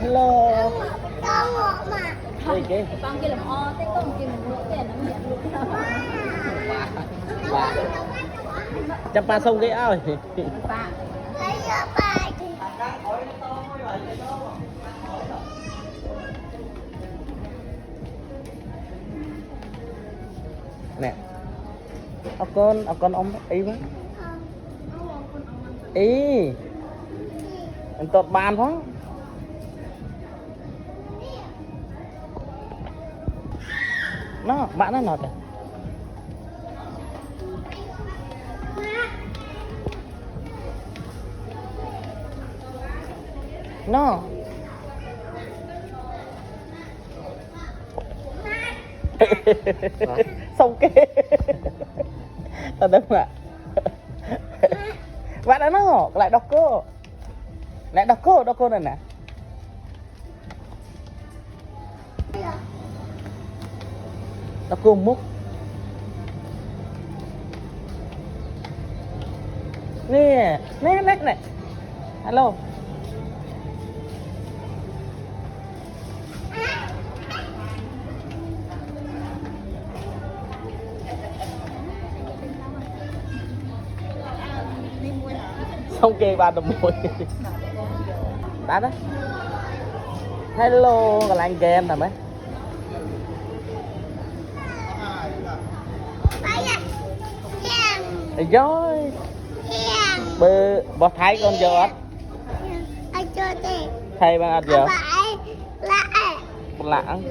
Hello. Con một mà. Đây kia. Con kia làm o, cái con kia mình mua cái nó nhận luôn. Bà. Chăm ba sông cái ơi. Bà. Lấy cho bà thì. Nè. Ở con ông ý quá. Ý. Anh tọt bàn phó. Nó, bạn nó nọt à. Nó. Xong kê. Tao đứng ạ. Bạn đã nó, lại đọc cô. Lại đọc cô này nè. Đọc cô múc. Nè, nè, này. Hello. Xong kê ba đồng mùi. Đã đó. Hello, còn anh game nè mấy. Rồi. Bơ bò thái con giờ ớt. Anh cho đi. Thầy bạn ớt giờ. Lại. Lãng.